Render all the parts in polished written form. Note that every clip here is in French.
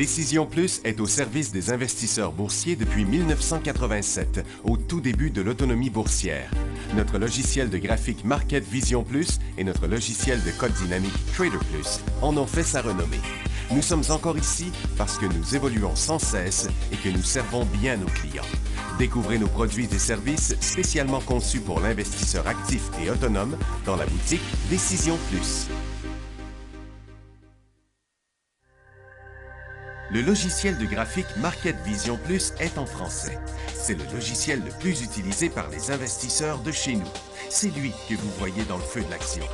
Décision Plus est au service des investisseurs boursiers depuis 1987, au tout début de l'autonomie boursière. Notre logiciel de graphique Market Vision Plus et notre logiciel de code dynamique Trader Plus en ont fait sa renommée. Nous sommes encore ici parce que nous évoluons sans cesse et que nous servons bien nos clients. Découvrez nos produits et services spécialement conçus pour l'investisseur actif et autonome dans la boutique Décision Plus. Le logiciel de graphique Market Vision Plus est en français. C'est le logiciel le plus utilisé par les investisseurs de chez nous. C'est lui que vous voyez dans le feu de l'action.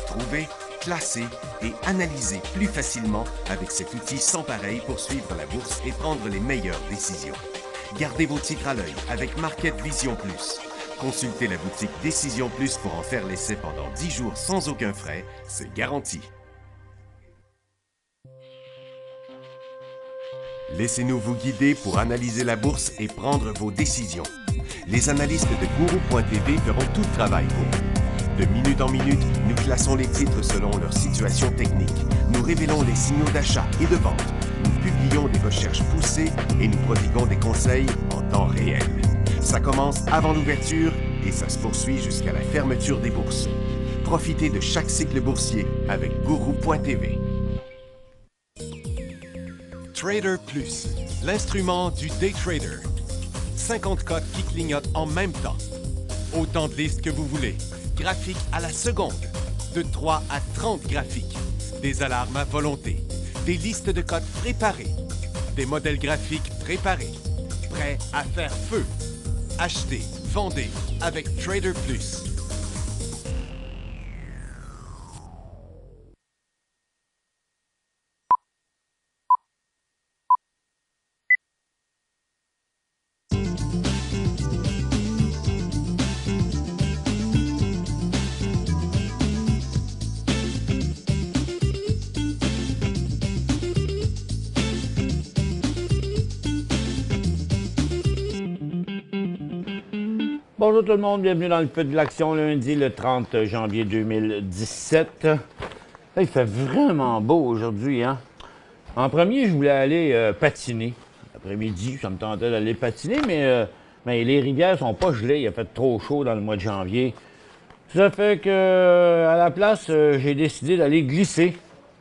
Trouvez, classez et analysez plus facilement avec cet outil sans pareil pour suivre la bourse et prendre les meilleures décisions. Gardez vos titres à l'œil avec Market Vision Plus. Consultez la boutique Décision Plus pour en faire l'essai pendant 10 jours sans aucun frais, c'est garanti. Laissez-nous vous guider pour analyser la bourse et prendre vos décisions. Les analystes de Guru.tv feront tout le travail pour vous. De minute en minute, nous classons les titres selon leur situation technique. Nous révélons les signaux d'achat et de vente. Nous publions des recherches poussées et nous prodiguons des conseils en temps réel. Ça commence avant l'ouverture et ça se poursuit jusqu'à la fermeture des bourses. Profitez de chaque cycle boursier avec Guru.tv. Trader Plus, l'instrument du day trader. 50 cotes qui clignotent en même temps. Autant de listes que vous voulez. Graphiques à la seconde. De 3 à 30 graphiques. Des alarmes à volonté. Des listes de cotes préparées. Des modèles graphiques préparés. Prêts à faire feu. Achetez, vendez avec Trader Plus. Bonjour tout le monde, bienvenue dans le feu de l'action lundi le 30 janvier 2017. Là, il fait vraiment beau aujourd'hui, hein? En premier, je voulais aller patiner. Après-midi, ça me tentait d'aller patiner, mais les rivières sont pas gelées, il a fait trop chaud dans le mois de janvier. Ça fait que, à la place, j'ai décidé d'aller glisser.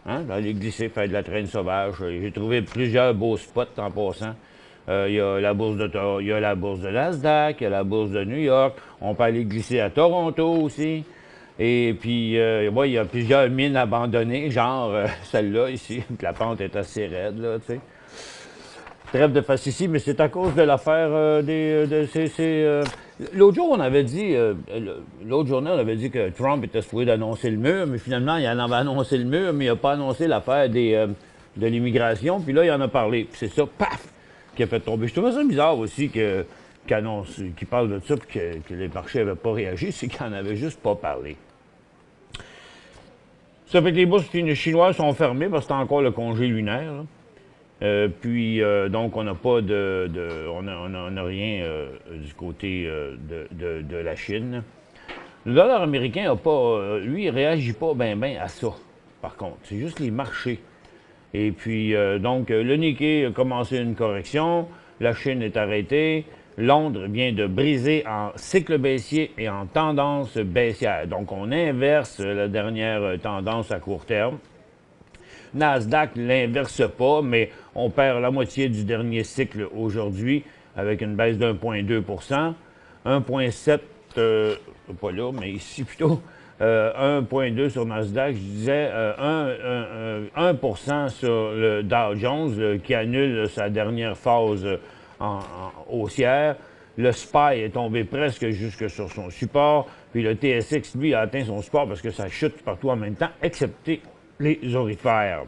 Hein? D'aller glisser, faire de la traîne sauvage. J'ai trouvé plusieurs beaux spots en passant. Il y a la bourse de Nasdaq, il y a la bourse de New York. On peut aller glisser à Toronto aussi. Et puis, ouais, il y a plusieurs mines abandonnées, genre celle-là ici. La pente est assez raide, là, tu sais. Trêve de facétie, mais c'est à cause de l'affaire l'autre jour, on avait dit, l'autre journée, on avait dit que Trump était supposé d'annoncer le mur, mais finalement, il en avait annoncé le mur, mais il n'a pas annoncé l'affaire de l'immigration. Puis là, il en a parlé. Puis c'est ça, paf, qui a fait tomber. Je trouvais ça bizarre aussi qu'il parle de ça puis que les marchés n'avaient pas réagi, c'est qu'il n'en avait juste pas parlé. Ça fait que les bourses chinoises sont fermées parce que c'est encore le congé lunaire. Donc, on n'a pas on n'a rien du côté de la Chine. Le dollar américain a pas, lui, il réagit pas bien à ça, par contre. C'est juste les marchés. Et puis, donc, le Nikkei a commencé une correction, la Chine est arrêtée, Londres vient de briser en cycle baissier et en tendance baissière. Donc, on inverse la dernière tendance à court terme. Nasdaq ne l'inverse pas, mais on perd la moitié du dernier cycle aujourd'hui avec une baisse d'1,2 1,7 pas là, mais ici plutôt, 1,2 sur Nasdaq, je disais 1% sur le Dow Jones qui annule sa dernière phase haussière. Le SPY est tombé presque jusque sur son support, puis le TSX, lui, a atteint son support parce que ça chute partout en même temps, excepté les aurifères.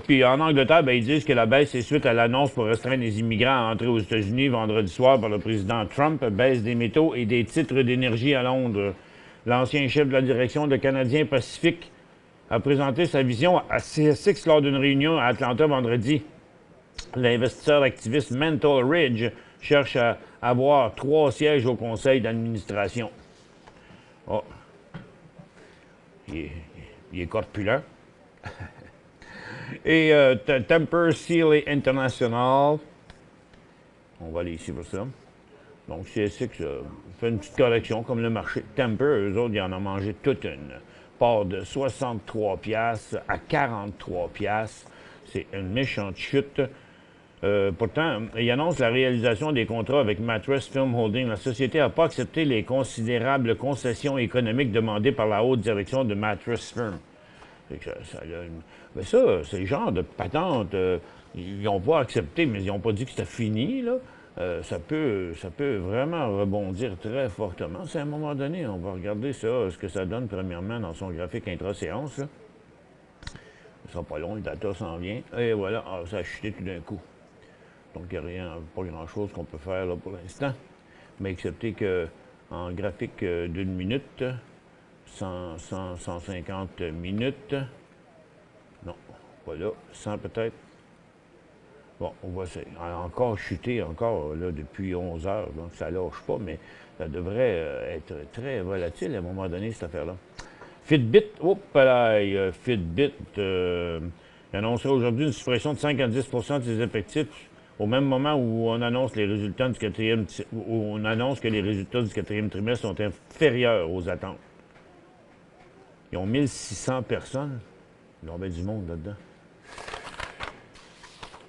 Puis en Angleterre, ils disent que la baisse est suite à l'annonce pour restreindre les immigrants à entrer aux États-Unis vendredi soir par le président Trump. Baisse des métaux et des titres d'énergie à Londres. L'ancien chef de la direction de Canadien Pacifique a présenté sa vision à CSX lors d'une réunion à Atlanta vendredi. L'investisseur activiste Mental Ridge cherche à avoir 3 sièges au conseil d'administration. Oh. Il est corpulent. Et Temper Sealy International. On va aller ici pour ça. Donc, CSX fait une petite correction comme le marché. Temper, eux autres, ils en ont mangé toute une. Part de 63 piastres à 43 piastres. C'est une méchante chute. Pourtant, il annonce la réalisation des contrats avec Mattress Film Holding. La société n'a pas accepté les considérables concessions économiques demandées par la haute direction de Mattress Film. Mais ça, c'est le genre de patente. Ils n'ont pas accepté, mais ils n'ont pas dit que c'était fini, là. Ça peut vraiment rebondir très fortement. C'est à un moment donné, on va regarder ça, ce que ça donne premièrement dans son graphique intra-séance. Ça ne sera pas long, le data s'en vient. Et voilà, ça a chuté tout d'un coup. Donc, il n'y a pas grand-chose qu'on peut faire là pour l'instant. Mais excepté qu'en graphique d'une minute, 150 minutes, non, pas là, 100 peut-être. Bon, on va encore chuter, encore là, depuis 11 heures, donc ça ne lâche pas, mais ça devrait être très volatile à un moment donné, cette affaire-là. Fitbit, Fitbit annoncerait aujourd'hui une suppression de 5 à 10 de ses effectifs au même moment où on annonce les résultats du quatrième, où on annonce que les résultats du quatrième trimestre sont inférieurs aux attentes. Ils ont 1600 personnes. Ils ont bien du monde là-dedans.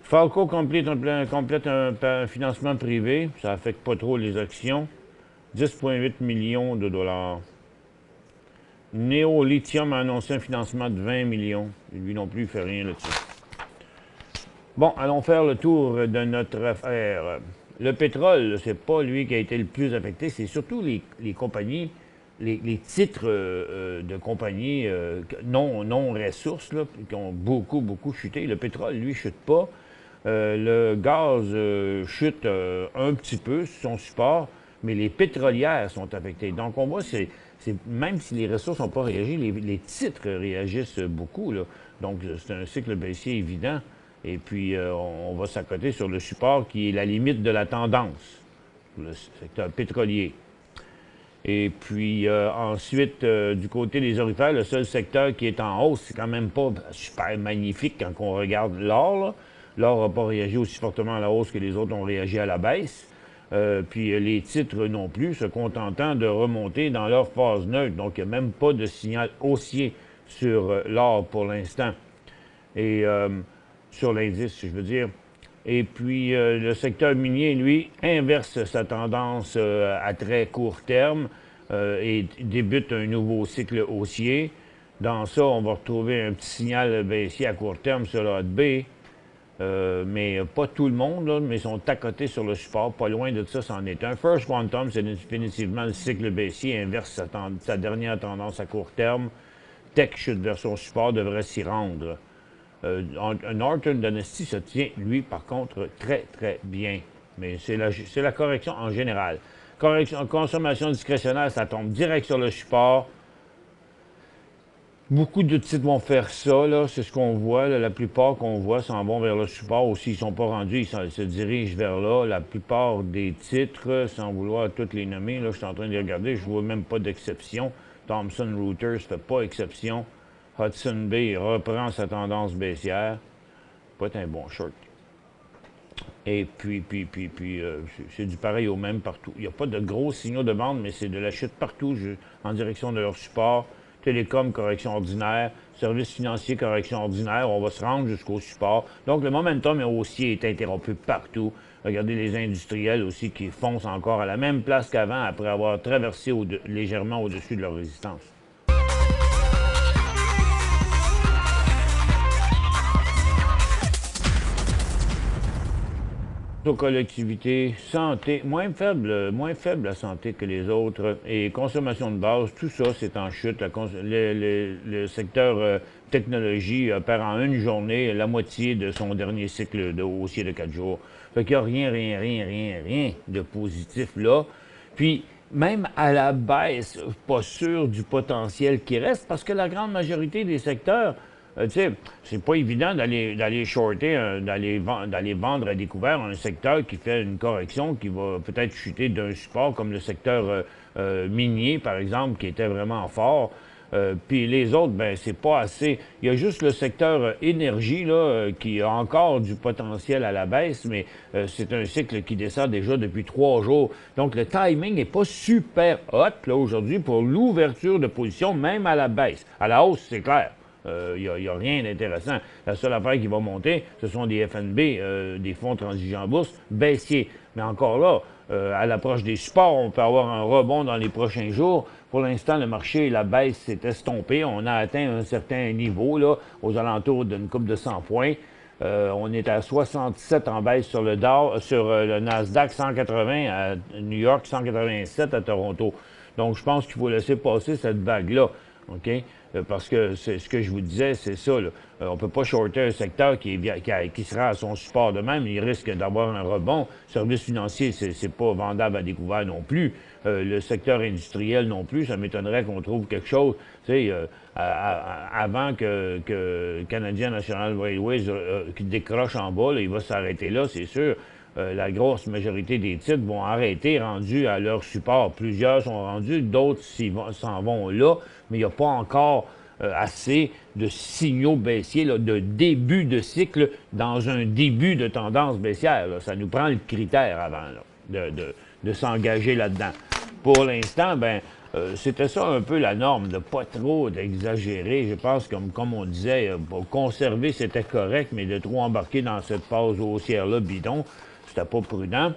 Falco complète un financement privé. Ça n'affecte pas trop les actions. 10,8 millions de dollars. Neo Lithium a annoncé un financement de 20 millions. Lui non plus, il ne fait rien là-dessus. Bon, allons faire le tour de notre affaire. Le pétrole, c'est pas lui qui a été le plus affecté, c'est surtout les compagnies, les titres de compagnies non ressources, là, qui ont beaucoup chuté. Le pétrole, lui, chute pas. Le gaz chute un petit peu sur son support, mais les pétrolières sont affectées. Donc, on voit, même si les ressources n'ont pas réagi, les titres réagissent beaucoup, là. Donc, c'est un cycle baissier évident. Et puis, on va s'accoter sur le support qui est la limite de la tendance, le secteur pétrolier. Et puis, ensuite, du côté des orifères, le seul secteur qui est en hausse, c'est quand même pas super magnifique quand on regarde l'or, là. L'or n'a pas réagi aussi fortement à la hausse que les autres ont réagi à la baisse. Puis les titres non plus, se contentant de remonter dans leur phase neutre. Donc, il n'y a même pas de signal haussier sur l'or pour l'instant. Et sur l'indice, je veux dire. Et puis, le secteur minier, lui, inverse sa tendance à très court terme et débute un nouveau cycle haussier. Dans ça, on va retrouver un petit signal baissier à court terme sur la B. Mais pas tout le monde, là, mais ils sont à côté sur le support. Pas loin de ça, c'en est un. First Quantum, c'est définitivement le cycle baissier, inverse sa dernière tendance à court terme. Tech chute vers son support, devrait s'y rendre. Northern Dynasty se tient, lui, par contre, très bien. Mais c'est la correction en général. Consommation discrétionnaire, ça tombe direct sur le support. Beaucoup de titres vont faire ça, là, c'est ce qu'on voit. Là. La plupart qu'on voit s'en vont vers le support. Ou s'ils ne sont pas rendus, ils se dirigent vers là. La plupart des titres, sans vouloir toutes les nommer, là, je suis en train de les regarder, je ne vois même pas d'exception. Thomson Reuters ne fait pas exception. Hudson Bay reprend sa tendance baissière. Pas être un bon short. Et puis c'est du pareil au même partout. Il n'y a pas de gros signaux de vente, mais c'est de la chute partout en direction de leur support. Télécom, correction ordinaire. Services financiers, correction ordinaire. On va se rendre jusqu'au support. Donc, le momentum haussier est interrompu partout. Regardez les industriels aussi qui foncent encore à la même place qu'avant après avoir traversé légèrement au-dessus de leur résistance. Collectivité, santé, moins faible la santé que les autres, et consommation de base, tout ça, c'est en chute. Le secteur technologie perd en une journée la moitié de son dernier cycle de haussier de 4 jours. Fait qu'il n'y a rien de positif là. Puis, même à la baisse, pas sûr du potentiel qui reste, parce que la grande majorité des secteurs, tu sais, c'est pas évident d'aller shorter, d'aller vendre à découvert un secteur qui fait une correction qui va peut-être chuter d'un support comme le secteur minier, par exemple, qui était vraiment fort. Puis les autres, ben c'est pas assez. Il y a juste le secteur énergie là, qui a encore du potentiel à la baisse, mais c'est un cycle qui descend déjà depuis 3 jours. Donc le timing n'est pas super hot là aujourd'hui pour l'ouverture de position, même à la baisse. À la hausse, c'est clair. Il n'y a rien d'intéressant. La seule affaire qui va monter, ce sont des FNB, des fonds transigents en bourse, baissiers. Mais encore là, à l'approche des supports, on peut avoir un rebond dans les prochains jours. Pour l'instant, le marché, la baisse s'est estompée. On a atteint un certain niveau, là, aux alentours d'une coupe de 100 points. On est à 67 en baisse sur le Dow, sur le Nasdaq, 180 à New York, 187 à Toronto. Donc, je pense qu'il faut laisser passer cette vague-là. OK? Parce que c'est ce que je vous disais, c'est ça. Là. On ne peut pas shorter un secteur qui sera à son support de même. Il risque d'avoir un rebond. Services financiers, c'est pas vendable à découvert non plus. Le secteur industriel non plus. Ça m'étonnerait qu'on trouve quelque chose. Tu sais, avant que Canadian National Railways qui décroche en bas, là, il va s'arrêter là, c'est sûr. La grosse majorité des titres vont arrêter rendus à leur support. Plusieurs sont rendus, d'autres s'en vont là, mais il n'y a pas encore assez de signaux baissiers, là, de début de cycle dans un début de tendance baissière. Là. Ça nous prend le critère avant là, de s'engager là-dedans. Pour l'instant, ben c'était ça un peu la norme, de pas trop d'exagérer. Je pense, comme on disait, pour conserver, c'était correct, mais de trop embarquer dans cette phase haussière-là, bidon, c'était pas prudent.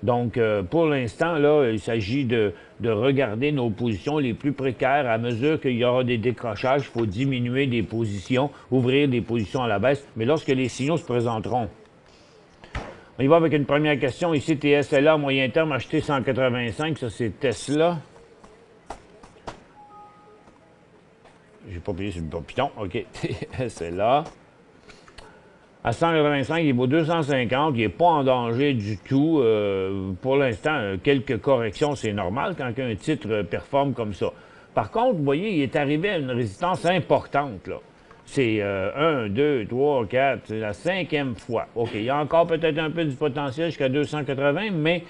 Donc, pour l'instant, là, il s'agit de regarder nos positions les plus précaires. À mesure qu'il y aura des décrochages, il faut diminuer des positions, ouvrir des positions à la baisse. Mais lorsque les signaux se présenteront, on y va avec une première question. Ici, TSLA, moyen terme, acheté 185. Ça, c'est Tesla. J'ai pas payé sur le bon piton. OK. TSLA. À 185, il vaut 250. Il n'est pas en danger du tout. Pour l'instant, quelques corrections, c'est normal quand un titre performe comme ça. Par contre, vous voyez, il est arrivé à une résistance importante, là. C'est 1, 2, 3, 4, c'est la 5e fois. OK, il y a encore peut-être un peu du potentiel jusqu'à 280, mais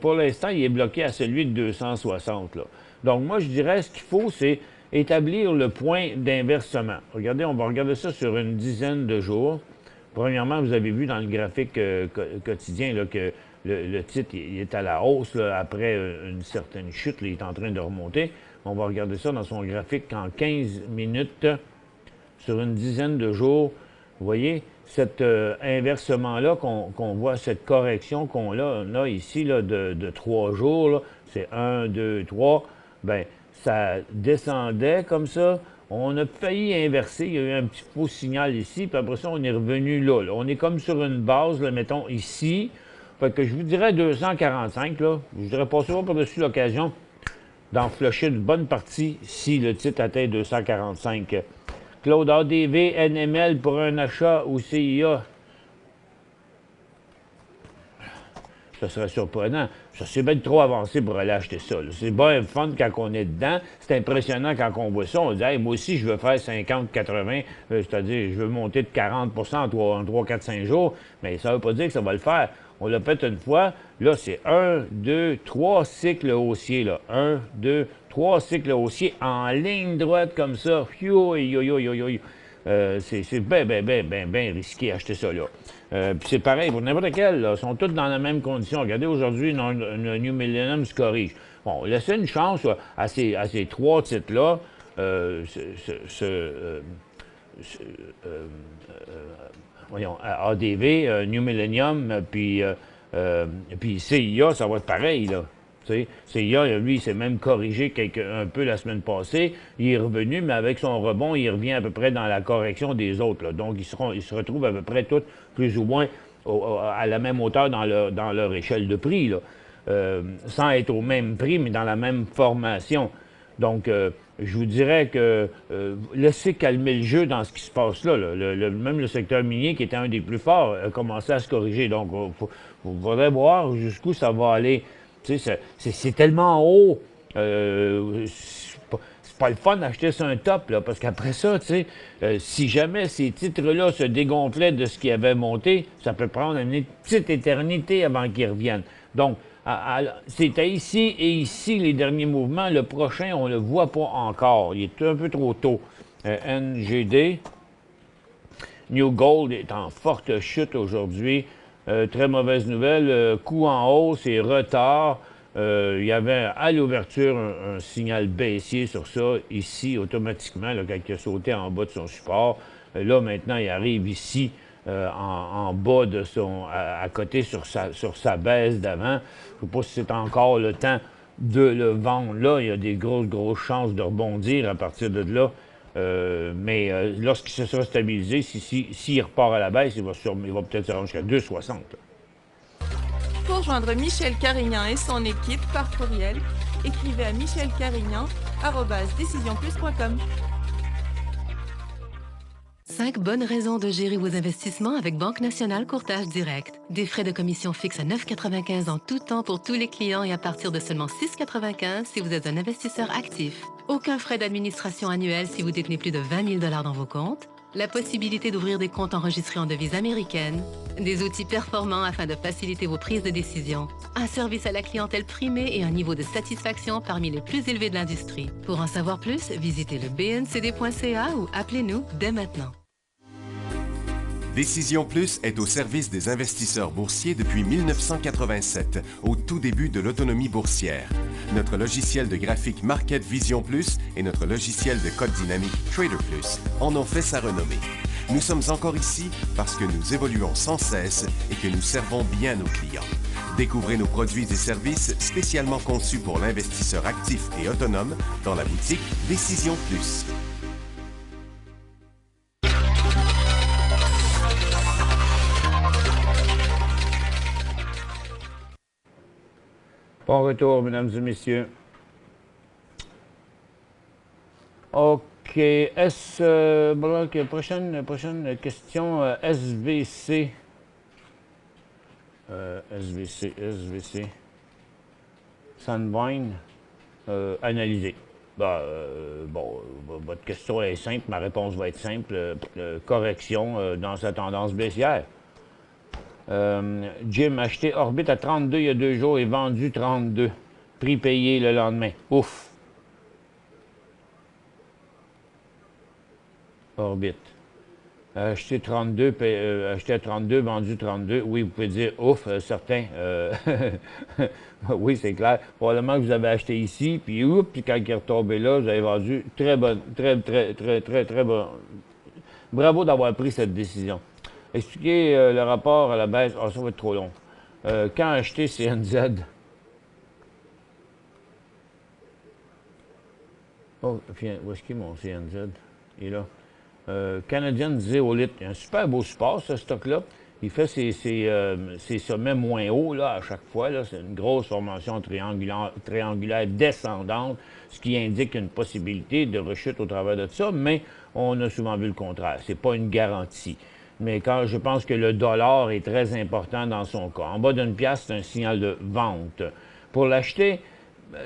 pour l'instant, il est bloqué à celui de 260, là. Donc, moi, je dirais, ce qu'il faut, c'est établir le point d'inversement. Regardez, on va regarder ça sur une dizaine de jours. Premièrement, vous avez vu dans le graphique quotidien là, que le titre il est à la hausse là, après une certaine chute. Là, il est en train de remonter. On va regarder ça dans son graphique en 15 minutes sur une dizaine de jours. Vous voyez, cet inversement-là qu'on voit, cette correction qu'on a ici là, de 3 jours, c'est 1, 2, 3, bien, ça descendait comme ça. On a failli inverser. Il y a eu un petit faux signal ici, puis après ça, on est revenu là. On est comme sur une base, là, mettons, ici. Fait que je vous dirais 245, là. Je voudrais passer par-dessus l'occasion d'en flusher une bonne partie si le titre atteint 245. Claude, ADV, NML pour un achat ou CIA. Ça serait surprenant. Ça, c'est bien trop avancé pour aller acheter ça. C'est bien fun quand on est dedans. C'est impressionnant quand on voit ça. On dit, hey, moi aussi, je veux faire 50-80, c'est-à-dire, je veux monter de 40 en 3, 4, 5 jours. Mais ça ne veut pas dire que ça va le faire. On l'a fait une fois. Là, c'est 1, 2, 3 cycles haussiers. Là. 1, 2, 3 cycles haussiers en ligne droite comme ça. C'est bien risqué d'acheter ça, là. Puis c'est pareil pour n'importe quel, là. Ils sont tous dans la même condition. Regardez, aujourd'hui, le New Millennium se corrige. Bon, laissez une chance là, à ces 3 titres-là. Voyons, ADV, New Millennium, puis CIA, ça va être pareil, là. CIA, lui, il s'est même corrigé un peu la semaine passée. Il est revenu, mais avec son rebond, il revient à peu près dans la correction des autres. Là. Donc, ils se retrouvent à peu près tous, plus ou moins, à la même hauteur dans leur échelle de prix, là. Sans être au même prix, mais dans la même formation. Donc, je vous dirais que laissez calmer le jeu dans ce qui se passe là. Même le secteur minier, qui était un des plus forts, a commencé à se corriger. Donc, il faudrait voir jusqu'où ça va aller. C'est tellement haut. C'est pas le fun d'acheter sur un top, là, parce qu'après ça, si jamais ces titres-là se dégonflaient de ce qui avait monté, ça peut prendre une petite éternité avant qu'ils reviennent. Donc, C'était ici et ici les derniers mouvements. Le prochain, on ne le voit pas encore. Il est un peu trop tôt. NGD. New Gold est en forte chute aujourd'hui. Très mauvaise nouvelle. Coup en hausse et retard. Il y avait à l'ouverture un signal baissier sur ça. Ici, automatiquement, là, quand il a sauté en bas de son support. Là, maintenant, il arrive ici. En bas de à côté sur sa baisse d'avant. Je ne sais pas si c'est encore le temps de le vendre là. Il y a des grosses chances de rebondir à partir de là. Mais lorsqu'il se sera stabilisé, s'il repart à la baisse, il va peut-être se rendre jusqu'à 2,60. Pour joindre Michel Carignan et son équipe par courriel, écrivez à michelcarignan@decisionplus.com. 5 bonnes raisons de gérer vos investissements avec Banque Nationale Courtage Direct. Des frais de commission fixes à 9,95 en tout temps pour tous les clients et à partir de seulement 6,95 si vous êtes un investisseur actif. Aucun frais d'administration annuel si vous détenez plus de 20 000 $ dans vos comptes. La possibilité d'ouvrir des comptes enregistrés en devise américaine. Des outils performants afin de faciliter vos prises de décision. Un service à la clientèle primé et un niveau de satisfaction parmi les plus élevés de l'industrie. Pour en savoir plus, visitez le bncd.ca ou appelez-nous dès maintenant. Décision Plus est au service des investisseurs boursiers depuis 1987, au tout début de l'autonomie boursière. Notre logiciel de graphique Market Vision Plus et notre logiciel de code dynamique Trader Plus en ont fait sa renommée. Nous sommes encore ici parce que nous évoluons sans cesse et que nous servons bien nos clients. Découvrez nos produits et services spécialement conçus pour l'investisseur actif et autonome dans la boutique Décision Plus. Bon retour, mesdames et messieurs. OK. Prochaine question. SVC. SVC. Sunvine. Analysé. Votre question est simple. Ma réponse va être simple. Correction dans sa tendance baissière. Jim, acheté Orbit à 32 il y a 2 jours et vendu 32. Prix payé le lendemain. Ouf. Orbit. Acheté 32, acheté à 32, vendu 32. Oui, vous pouvez dire ouf, certain. Oui, c'est clair. Probablement que vous avez acheté ici, puis quand il est retombé là, vous avez vendu très bon. Bravo d'avoir pris cette décision. Expliquez le rapport à la baisse. Ah, ça va être trop long. Quand acheter CNZ? Oh, où est-ce qu'il est mon CNZ? Il est là. Canadian Zeolite. Il y a un super beau support, ce stock-là. Il fait ses sommets moins hauts là, à chaque fois. C'est une grosse formation triangulaire descendante, ce qui indique une possibilité de rechute au travers de ça, mais on a souvent vu le contraire. C'est pas une garantie. Mais quand je pense que le dollar est très important dans son cas. En bas d'une pièce, c'est un signal de vente. Pour l'acheter,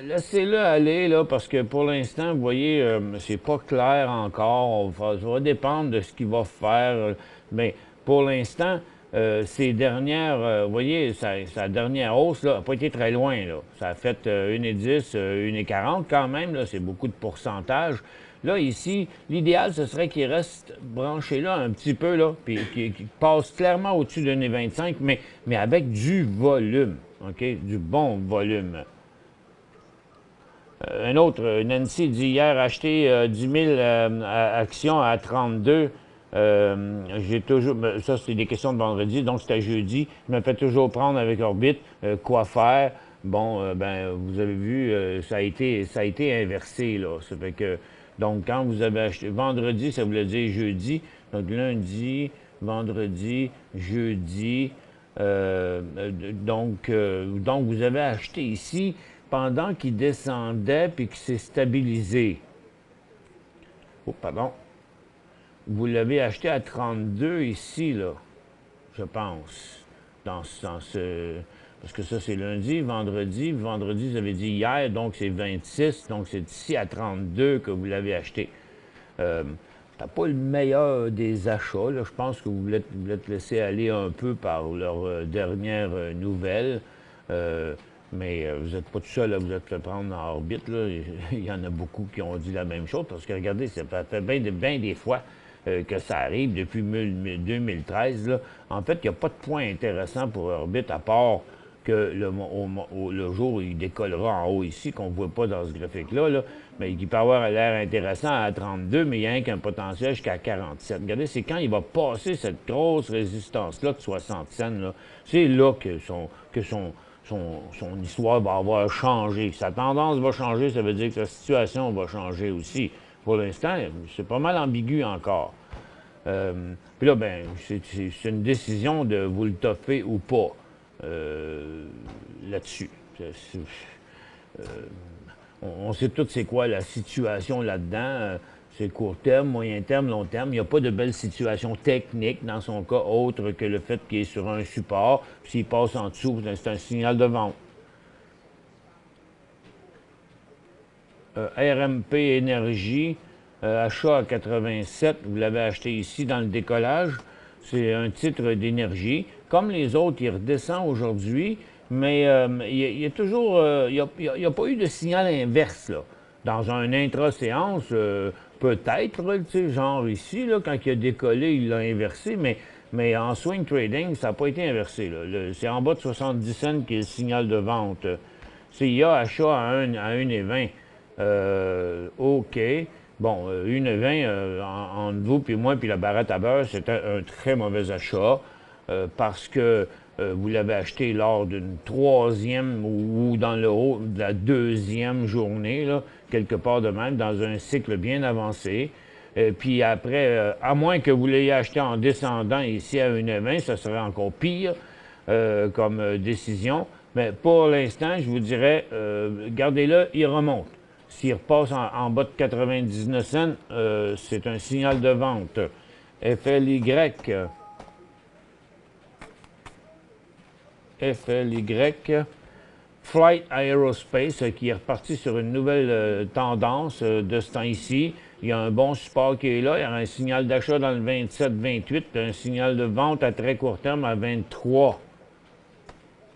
laissez-le aller, là, parce que pour l'instant, vous voyez, c'est pas clair encore. Ça va dépendre de ce qu'il va faire. Mais pour l'instant, ces dernières, vous voyez, sa dernière hausse n'a pas été très loin. Là. Ça a fait 1,10, 1,40 quand même. C'est beaucoup de pourcentage. Là, ici, l'idéal, ce serait qu'il reste branché là un petit peu, là, puis qu'il passe clairement au-dessus de 1,25, mais avec du volume, OK? Du bon volume. Un autre, Nancy dit hier, acheté 10 000 actions à 32. J'ai toujours, ça c'est des questions de vendredi, donc c'était jeudi. Je me fais toujours prendre avec Orbit. Quoi faire? Bon, vous avez vu, ça a été inversé, là. Ça fait que, donc, quand vous avez acheté, vendredi, ça voulait dire jeudi. Donc, lundi, vendredi, jeudi. Donc, vous avez acheté ici pendant qu'il descendait puis qu'il s'est stabilisé. Oh, pardon. Vous l'avez acheté à 32 ici, là, je pense. Parce que ça, c'est lundi, vendredi. Vendredi, vous avez dit hier, donc c'est 26. Donc, c'est ici à 32 que vous l'avez acheté. C'est pas le meilleur des achats. Là. Je pense que vous voulez te laisser aller un peu par leurs dernières nouvelles. Mais vous n'êtes pas tout seul à vous être fait prendre en orbite, là. Il y en a beaucoup qui ont dit la même chose, parce que regardez, ça fait bien des fois que ça arrive depuis 2013. Là. En fait, il n'y a pas de point intéressant pour orbite, à part que le jour où il décollera en haut ici, qu'on ne voit pas dans ce graphique-là, là, mais qui peut avoir l'air intéressant à 32, mais il y a qu'un potentiel jusqu'à 47. Regardez, c'est quand il va passer cette grosse résistance-là de 60 cents, là, c'est là que son histoire va avoir changé. Sa tendance va changer, ça veut dire que sa situation va changer aussi. Pour l'instant, c'est pas mal ambigu encore. Puis là, ben, c'est une décision de vous le toffer ou pas là-dessus. On sait tout c'est quoi la situation là-dedans. C'est court terme, moyen terme, long terme. Il n'y a pas de belle situation technique dans son cas, autre que le fait qu'il est sur un support. Puis s'il passe en dessous, c'est un signal de vente. RMP Énergie, achat à 87, vous l'avez acheté ici dans le décollage. C'est un titre d'énergie. Comme les autres, il redescend aujourd'hui, mais il y a toujours... il n'y a pas eu de signal inverse, là. Dans un intra-séance, peut-être, tu sais, genre ici, là, quand il a décollé, il l'a inversé, mais en swing trading, ça n'a pas été inversé. C'est en bas de 70 cents qui est le signal de vente. Il y a achat à 1,20. OK. Bon, 1,20 entre vous, puis moi, puis la barrette à beurre, c'était un très mauvais achat parce que vous l'avez acheté lors d'une troisième ou dans le haut de la deuxième journée, là, quelque part de même, dans un cycle bien avancé. Puis après, à moins que vous l'ayez acheté en descendant ici à 1,20, ça serait encore pire comme décision. Mais pour l'instant, je vous dirais, gardez-le, il remonte. S'il repasse en bas de 99 cents, c'est un signal de vente. FLY. Flight Aerospace, qui est reparti sur une nouvelle tendance de ce temps-ci. Il y a un bon support qui est là. Il y a un signal d'achat dans le 27-28, un signal de vente à très court terme à 23.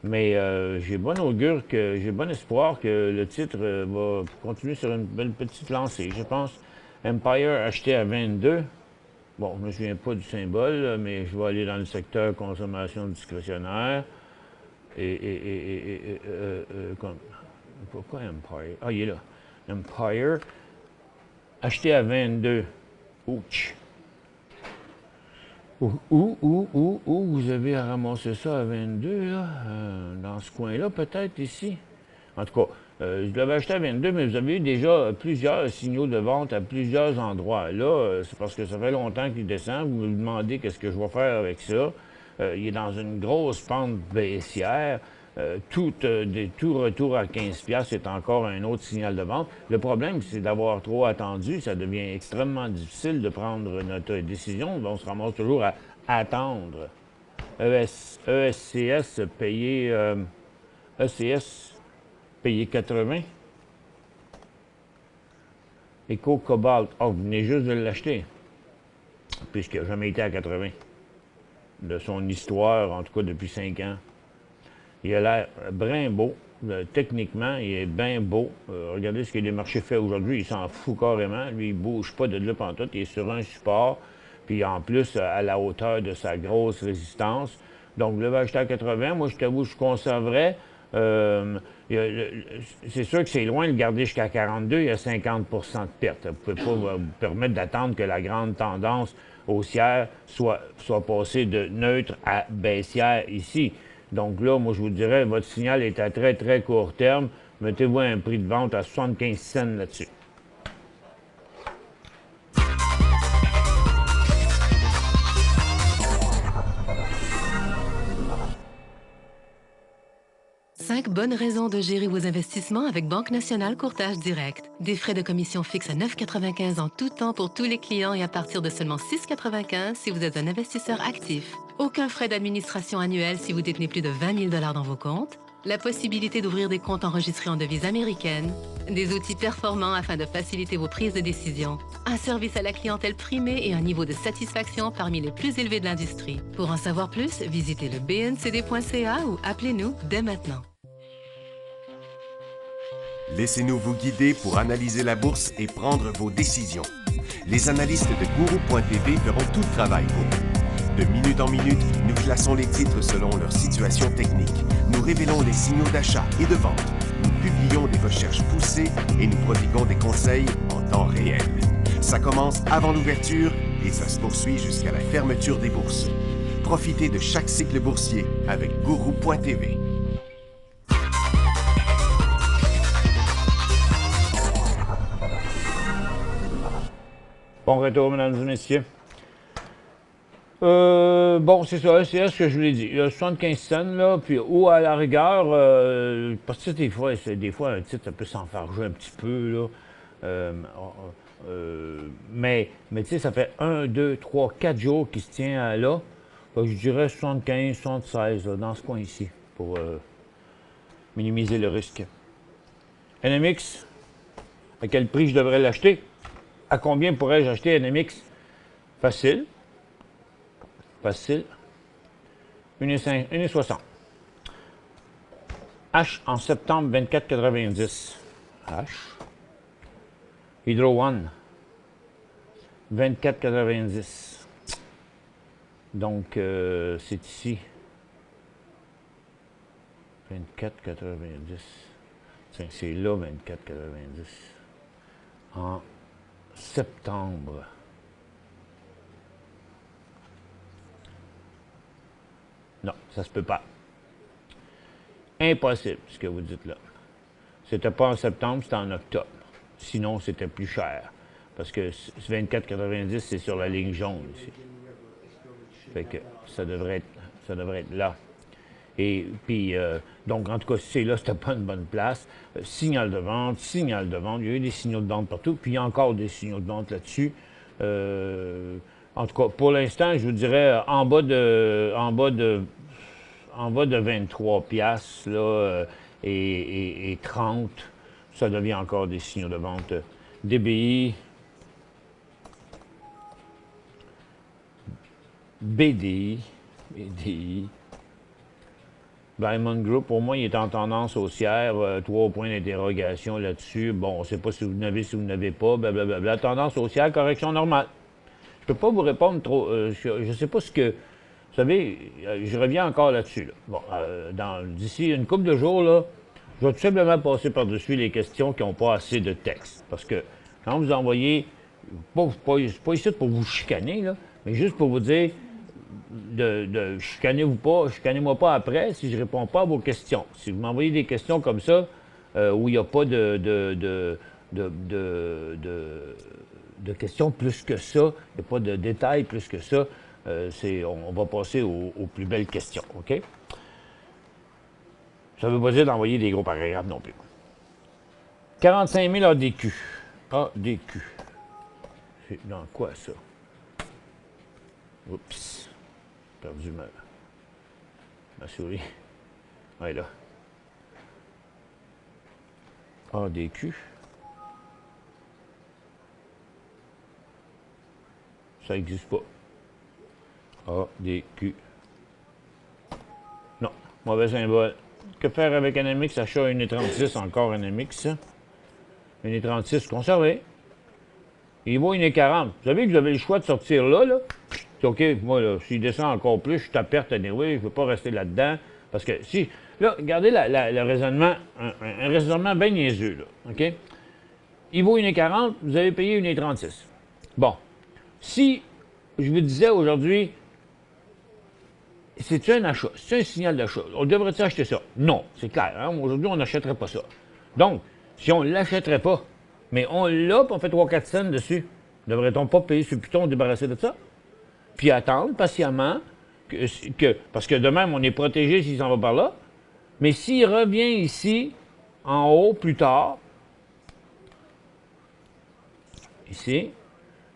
Mais j'ai bon augure, j'ai bon espoir que le titre va continuer sur une belle petite lancée. Je pense Empire acheté à 22. Bon, je ne me souviens pas du symbole, mais je vais aller dans le secteur consommation discrétionnaire. Pourquoi Empire? Ah, il est là. Empire acheté à 22. Ouch! Où vous avez ramassé ça à 22, là? Dans ce coin-là, peut-être, ici? En tout cas, je l'avais acheté à 22, mais vous avez eu déjà plusieurs signaux de vente à plusieurs endroits. Là, c'est parce que ça fait longtemps qu'il descend. Vous me demandez qu'est-ce que je vais faire avec ça. Il est dans une grosse pente baissière. Tout retour à 15$ c'est encore un autre signal de vente. Le problème, c'est d'avoir trop attendu. Ça devient extrêmement difficile de prendre notre décision. On se ramasse toujours à attendre. ESCS payé 80. Eco Cobalt. Oh, vous venez juste de l'acheter. Puisqu'il n'a jamais été à 80. De son histoire, en tout cas depuis 5 ans. Il a l'air bien beau. Techniquement, il est bien beau. Regardez ce que les marchés fait aujourd'hui. Il s'en fout carrément. Lui, il ne bouge pas de là pantoute. Il est sur un support. Puis en plus, à la hauteur de sa grosse résistance. Donc, le acheter à 80. Moi, je t'avoue, je conserverais. C'est sûr que c'est loin de le garder jusqu'à 42. Il y a 50 de perte. Vous ne pouvez pas vous permettre d'attendre que la grande tendance haussière soit passée de neutre à baissière ici. Donc là, moi, je vous dirais, votre signal est à très, très court terme. Mettez-vous un prix de vente à 75 cents là-dessus. Cinq bonnes raisons de gérer vos investissements avec Banque Nationale Courtage Direct. Des frais de commission fixes à 9,95 en tout temps pour tous les clients et à partir de seulement 6,95 si vous êtes un investisseur actif. Aucun frais d'administration annuel si vous détenez plus de 20 000 $ dans vos comptes. La possibilité d'ouvrir des comptes enregistrés en devise américaine. Des outils performants afin de faciliter vos prises de décision. Un service à la clientèle primé et un niveau de satisfaction parmi les plus élevés de l'industrie. Pour en savoir plus, visitez le bncd.ca ou appelez-nous dès maintenant. Laissez-nous vous guider pour analyser la bourse et prendre vos décisions. Les analystes de Guru.tv feront tout le travail pour vous. De minute en minute, nous classons les titres selon leur situation technique. Nous révélons les signaux d'achat et de vente. Nous publions des recherches poussées et nous prodiguons des conseils en temps réel. Ça commence avant l'ouverture et ça se poursuit jusqu'à la fermeture des bourses. Profitez de chaque cycle boursier avec Guru.tv. Bon retour, mesdames et messieurs. Bon, c'est ça, c'est ce que je vous l'ai dit. Il y a 75 cents, là, puis ou à la rigueur, parce que des fois, un titre, ça peut s'enfarger un petit peu, là. Mais tu sais, ça fait 1, 2, 3, 4 jours qu'il se tient là. Je dirais 75, 76, là, dans ce coin ici, pour minimiser le risque. NMX, à quel prix je devrais l'acheter? À combien pourrais-je acheter NMX? Facile. Facile. 1,60. H en septembre, 24,90. H. Hydro One, 24,90. Donc, c'est ici. 24,90. C'est là, 24,90. En septembre. Non, ça se peut pas. Impossible, ce que vous dites là. C'était pas en septembre, c'était en octobre. Sinon, c'était plus cher. Parce que 24,90, c'est sur la ligne jaune ici. Fait que ça devrait être là. Et puis, donc, en tout cas, si c'est là, c'était pas une bonne place. Signal de vente, signal de vente. Il y a eu des signaux de vente partout. Puis, il y a encore des signaux de vente là-dessus. En tout cas, pour l'instant, je vous dirais en bas de 23 piastres, là, et 30, ça devient encore des signaux de vente. DBI, BDI, Diamond Group, pour moi, il est en tendance haussière, 3 points d'interrogation là-dessus. Bon, on ne sait pas si vous n'avez, si vous n'avez pas, blablabla. Tendance haussière, correction normale. Je ne peux pas vous répondre trop. Je ne sais pas ce que. Vous savez, je reviens encore là-dessus. Là. Bon, d'ici une couple de jours, là, je vais tout simplement passer par-dessus les questions qui n'ont pas assez de texte. Parce que quand vous envoyez, pas ici pour vous chicaner, là, mais juste pour vous dire, chicanez-moi pas après si je ne réponds pas à vos questions. Si vous m'envoyez des questions comme ça, où il n'y a pas de questions plus que ça, il n'y a pas de détails plus que ça, on va passer aux plus belles questions, OK? Ça ne veut pas dire d'envoyer des gros paragraphes non plus. 45 000 ADQ. ADQ. C'est dans quoi, ça? Oups. J'ai perdu ma souris. Ouais, là. ADQ. Ça n'existe pas. ADQ. Non, mauvais symbole. Que faire avec NMX? Achat 1,36, encore NMX. 1,36, conservé. Il vaut 1,40. Vous savez que vous avez le choix de sortir là. C'est OK, moi, là, s'il descend encore plus, je suis à perte anyway, je ne veux pas rester là-dedans. Parce que si. Là, regardez le raisonnement, un raisonnement bien niaiseux, là. OK? Il vaut 1,40, vous avez payé 1,36. Bon. Si je vous disais aujourd'hui, c'est-tu un achat? C'est un signal d'achat? On devrait-tu acheter ça? Non, c'est clair. Hein? Aujourd'hui, on n'achèterait pas ça. Donc, si on ne l'achèterait pas, mais on l'a, puis on fait 3-4 cents dessus, devrait-on pas payer sur le piton, débarrasser de ça? Puis attendre patiemment, parce que de même, on est protégé s'il s'en va par là. Mais s'il revient ici, en haut, plus tard, ici,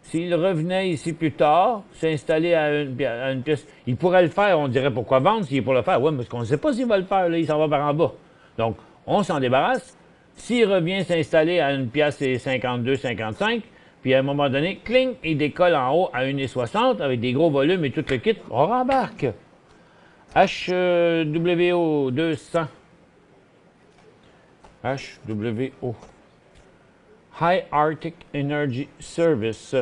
s'il revenait ici plus tard, s'installer à une pièce, il pourrait le faire, on dirait pourquoi vendre s'il est pour le faire. Oui, parce qu'on ne sait pas s'il va le faire, là, il s'en va par en bas. Donc, on s'en débarrasse. S'il revient s'installer à une pièce et 52, 55, puis à un moment donné, cling, il décolle en haut à 1,60 avec des gros volumes et tout le kit, on rembarque. HWO 200. HWO. High Arctic Energy Service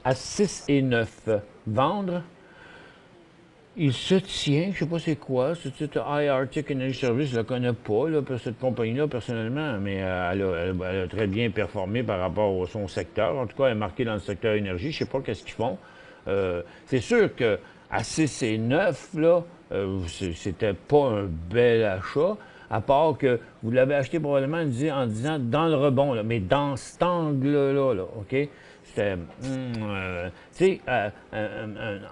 à 6 et 9. Vendre. Il se tient, je ne sais pas c'est quoi, ce titre High Arctic Energy Service, je ne la connais pas, là, cette compagnie-là, personnellement, mais elle a très bien performé par rapport à son secteur. En tout cas, elle est marquée dans le secteur énergie. Je ne sais pas qu'est-ce qu'ils font. C'est sûr qu'à 6 et 9, là, c'était pas un bel achat, à part que vous l'avez acheté probablement en disant dans le rebond, là, mais dans cet angle-là, là, OK? C'était, tu sais,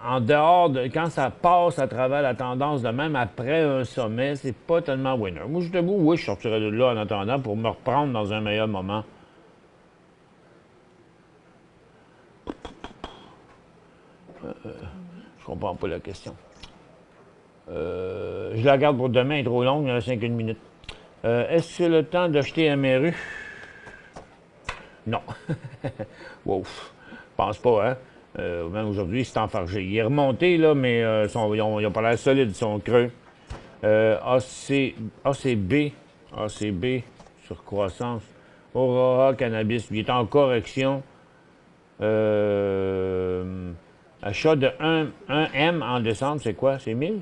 en dehors de, quand ça passe à travers la tendance de même après un sommet, c'est pas tellement winner. Moi, je debout, oui, je sortirais de là en attendant pour me reprendre dans un meilleur moment. Je comprends pas la question. Je la garde pour demain, elle est trop longue, il y en a 5 minutes. Est-ce que c'est le temps d'acheter MRU? Non. Wow. Je pense pas, hein? Même aujourd'hui, c'est enfargé. Il est remonté, là, mais ils n'ont pas l'air solides, ils sont creux. ACB sur croissance. Aurora Cannabis, il est en correction. Achat de 1M en décembre, c'est quoi? C'est 1000?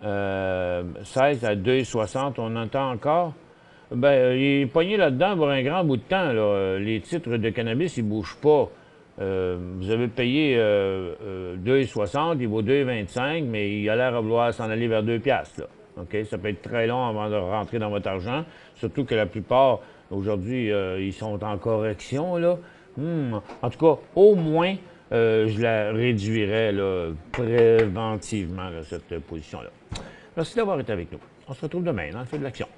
16 à 2,60, on entend encore. Ben, il est pogné là-dedans pour un grand bout de temps. Là. Les titres de cannabis, ils ne bougent pas. Vous avez payé 2,60, il vaut 2,25, mais il a l'air de vouloir s'en aller vers 2 piastres. Là. Okay? Ça peut être très long avant de rentrer dans votre argent, surtout que la plupart, aujourd'hui, ils sont en correction. Là. En tout cas, au moins, je la réduirais là, préventivement, là, cette position-là. Merci d'avoir été avec nous. On se retrouve demain dans le feu de l'action.